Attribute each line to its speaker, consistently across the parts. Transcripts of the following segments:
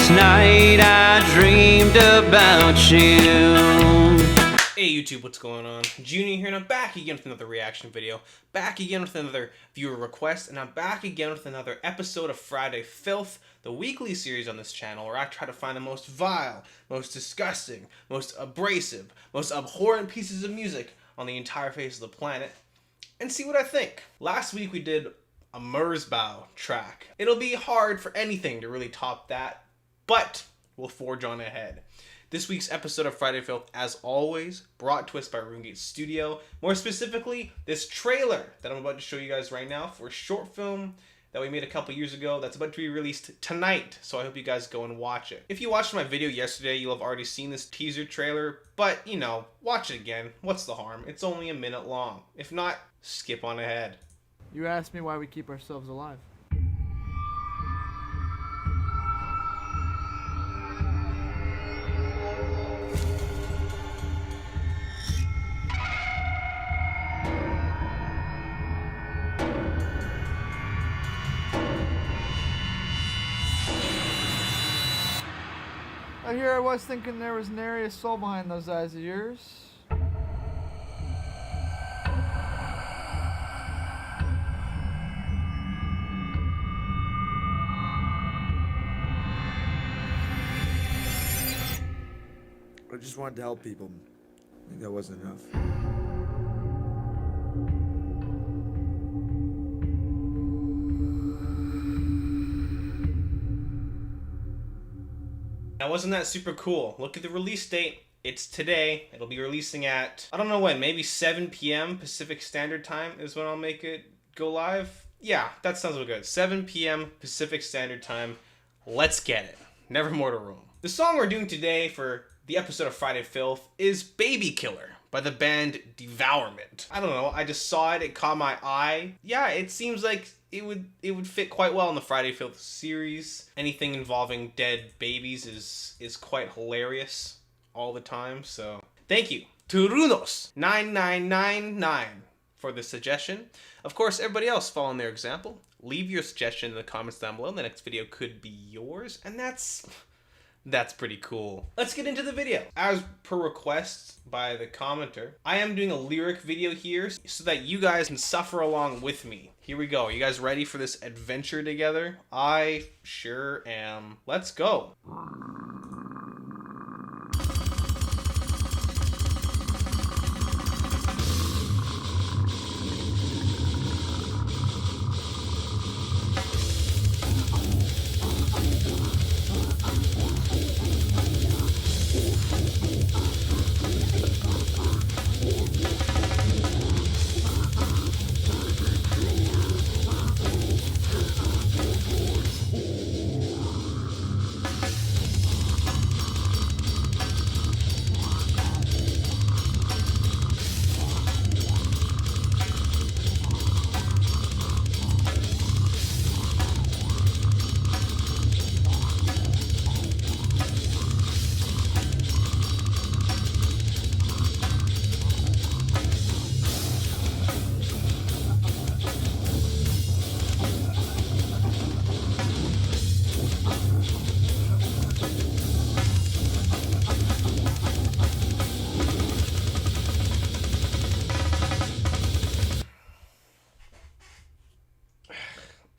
Speaker 1: Last night I dreamed about you.
Speaker 2: Hey YouTube, what's going on? Juniio here, and I'm back again with another reaction video. Back again with another viewer request, and I'm back again with another episode of Friday Filth, the weekly series on this channel where I try to find the most vile, most disgusting, most abrasive, most abhorrent pieces of music on the entire face of the planet, and see what I think. Last week we did a Merzbow track. It'll be hard for anything to really top that, but we'll forge on ahead. This week's episode of Friday Filth, as always, brought to us by RuneGate Studio. More specifically, this trailer that I'm about to show you guys right now for a short film that we made a couple years ago that's about to be released tonight. So I hope you guys go and watch it. If you watched my video yesterday, you'll have already seen this teaser trailer, but you know, watch it again. What's the harm? It's only a minute long. If not, skip on ahead.
Speaker 3: You asked me why we keep ourselves alive. Here I was thinking there was nary a soul behind those eyes of yours.
Speaker 4: I just wanted to help people. I think that wasn't enough.
Speaker 2: Now, wasn't that super cool? Look at the release date. It's today. It'll be releasing at, I don't know when, maybe 7 p.m. Pacific Standard Time is when I'll make it go live. Yeah, that sounds good. 7 p.m. Pacific Standard Time. Let's get it. Never more to room. The song we're doing today for the episode of Friday Filth is Babykiller by the band Devourment. I don't know, I just saw it, it caught my eye. Yeah, it seems like it would fit quite well in the Friday Filth series. Anything involving dead babies is quite hilarious all the time, so thank you to Runos9999 for the suggestion. Of course, everybody else following their example. Leave your suggestion in the comments down below. The next video could be yours, and that's pretty cool. Let's get into the video. As per request by the commenter, I am doing a lyric video here so that you guys can suffer along with me. Here we go. You guys ready for this adventure together? I sure am. Let's go.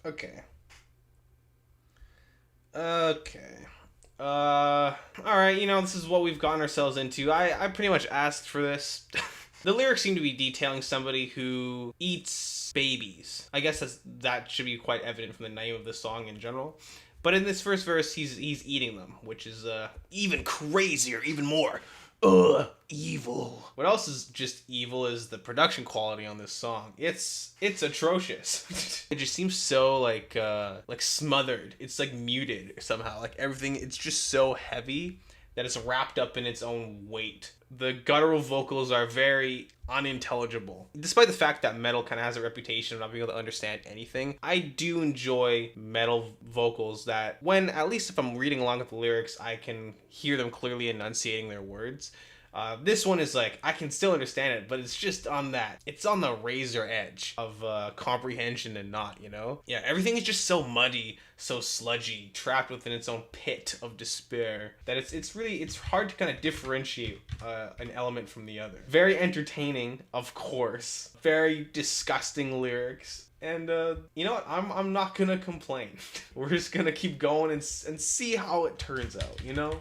Speaker 2: Okay. Alright, you know, this is what we've gotten ourselves into. I pretty much asked for this. The lyrics seem to be detailing somebody who eats babies. I guess that should be quite evident from the name of the song in general. But in this first verse, he's eating them, which is even crazier, even more. Evil. What else is just evil is the production quality on this song. It's atrocious. It just seems so like smothered. It's like muted somehow. Like everything, it's just so heavy that it's wrapped up in its own weight. The guttural vocals are very unintelligible. Despite the fact that metal kind of has a reputation of not being able to understand anything, I do enjoy metal vocals that when, at least if I'm reading along with the lyrics, I can hear them clearly enunciating their words. This one is like, I can still understand it, but it's just on the razor edge of comprehension and not, you know? Yeah, everything is just so muddy, so sludgy, trapped within its own pit of despair, that it's hard to kind of differentiate an element from the other. Very entertaining, of course. Very disgusting lyrics. And you know what? I'm not gonna complain. We're just gonna keep going and see how it turns out, you know?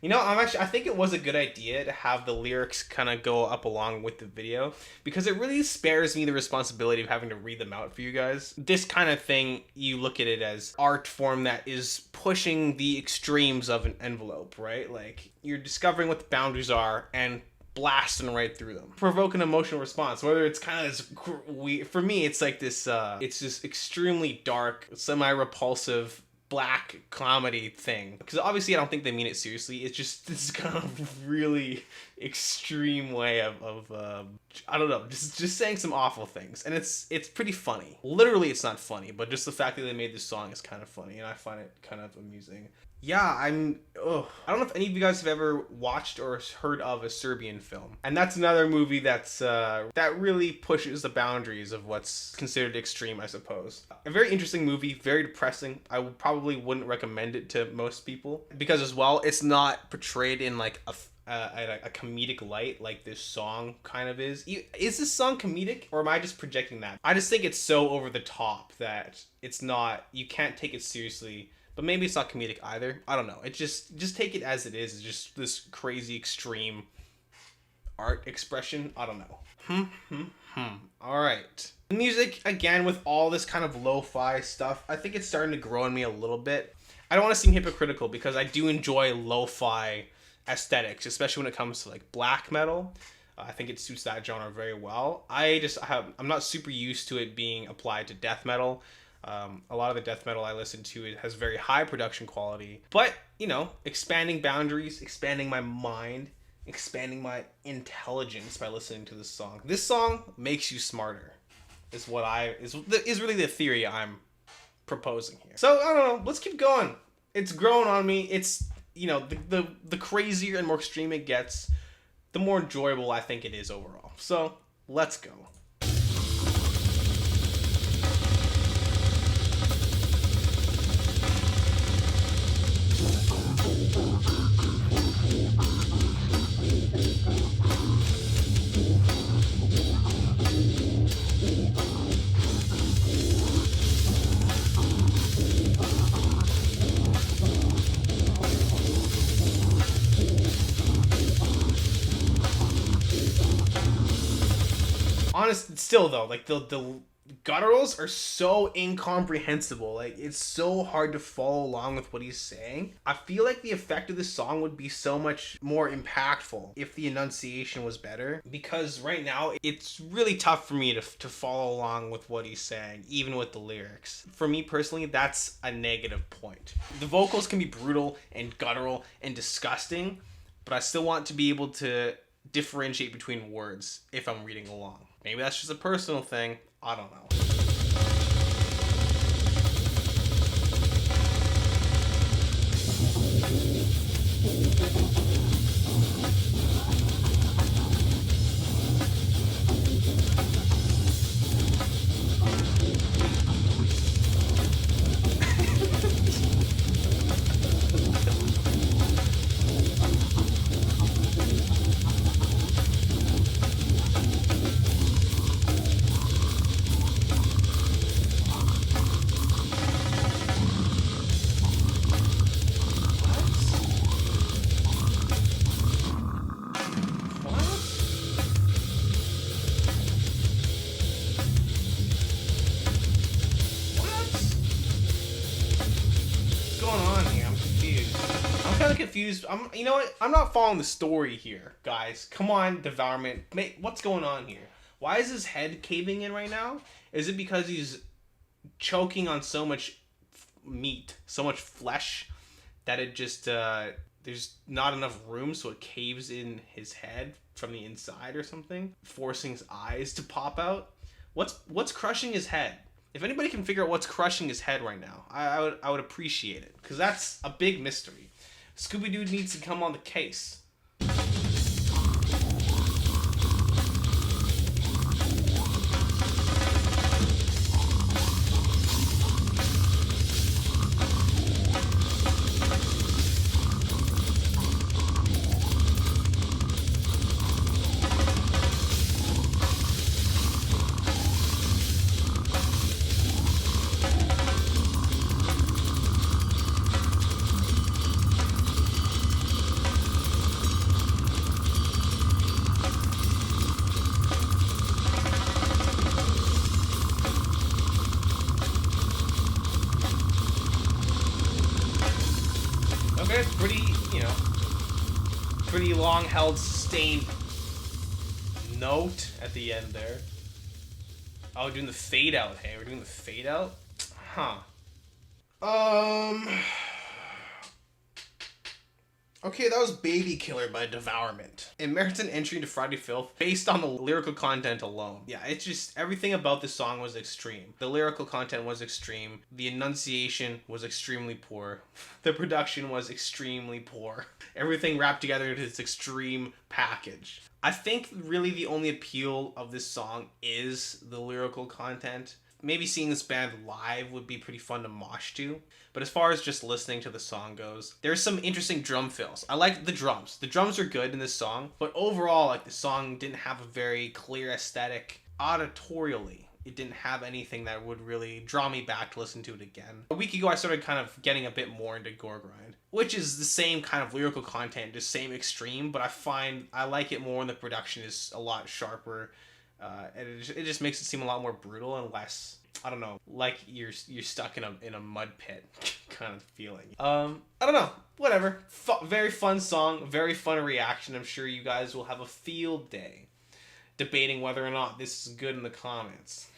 Speaker 2: You know, I think it was a good idea to have the lyrics kind of go up along with the video, because it really spares me the responsibility of having to read them out for you guys. This kind of thing, you look at it as art form that is pushing the extremes of an envelope, right? Like, you're discovering what the boundaries are and blasting right through them. Provoke an emotional response, whether it's kind of this for me, it's like this, it's this extremely dark, semi-repulsive, black comedy thing, because obviously I don't think they mean it seriously. It's just this kind of really extreme way of I don't know, just saying some awful things, and it's pretty funny. Literally it's not funny, but just the fact that they made this song is kind of funny, and I find it kind of amusing. Yeah, I don't know if any of you guys have ever watched or heard of a Serbian film. And that's another movie that's that really pushes the boundaries of what's considered extreme, I suppose. A very interesting movie, very depressing. I probably wouldn't recommend it to most people, because as well, it's not portrayed in like a comedic light like this song kind of is. Is this song comedic, or am I just projecting that? I just think it's so over the top that it's not, you can't take it seriously. But maybe it's not comedic either. I don't know. It just take it as it is. It's just this crazy extreme art expression. I don't know. All right. The music, again, with all this kind of lo-fi stuff, I think it's starting to grow on me a little bit. I don't want to seem hypocritical, because I do enjoy lo-fi aesthetics, especially when it comes to like black metal. I think it suits that genre very well. I'm not super used to it being applied to death metal. A lot of the death metal I listen to, it has very high production quality, but you know, expanding boundaries, expanding my mind, expanding my intelligence by listening to this song. This song makes you smarter, is really the theory I'm proposing here. So I don't know, let's keep going. It's growing on me. It's, you know, the crazier and more extreme it gets, the more enjoyable I think it is overall. So let's go. Still though, like the gutturals are so incomprehensible. Like, it's so hard to follow along with what he's saying. I feel like the effect of this song would be so much more impactful if the enunciation was better, because right now it's really tough for me to follow along with what he's saying, even with the lyrics. For me personally, that's a negative point. The vocals can be brutal and guttural and disgusting, but I still want to be able to differentiate between words if I'm reading along. Maybe that's just a personal thing. I don't know. confused. You know what? I'm not following the story here, guys. Come on, Devourment. What's going on here? Why is his head caving in right now? Is it because he's choking on so much meat, so much flesh, that it just there's not enough room, so it caves in his head from the inside or something, forcing his eyes to pop out? What's crushing his head? If anybody can figure out what's crushing his head right now, I would appreciate it, because that's a big mystery. Scooby-Doo needs to come on the case. Okay, pretty, pretty long-held, sustained note at the end there. Oh, we're doing the fade out, hey? We're doing the fade out? Huh. Okay, that was Babykiller by Devourment. It merits an entry into Friday Filth based on the lyrical content alone. Yeah, it's just, everything about this song was extreme. The lyrical content was extreme. The enunciation was extremely poor. The production was extremely poor. Everything wrapped together into this extreme package. I think really the only appeal of this song is the lyrical content. Maybe seeing this band live would be pretty fun to mosh to. But as far as just listening to the song goes, there's some interesting drum fills. I like the drums. The drums are good in this song, but overall, like, the song didn't have a very clear aesthetic auditorially. It didn't have anything that would really draw me back to listen to it again. A week ago, I started kind of getting a bit more into Gore Grind, which is the same kind of lyrical content, just same extreme, but I find I like it more when the production is a lot sharper. And it just makes it seem a lot more brutal and less, I don't know, like you're stuck in a mud pit kind of feeling. I don't know, whatever. Very fun song, very fun reaction. I'm sure you guys will have a field day debating whether or not this is good in the comments.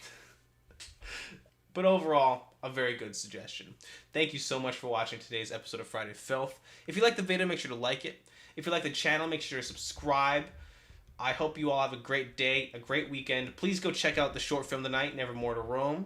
Speaker 2: But overall, a very good suggestion. Thank you so much for watching today's episode of Friday Filth. If you like the video, make sure to like it. If you like the channel, make sure to subscribe. I hope you all have a great day, a great weekend. Please go check out the short film tonight, Nevermore to Rome.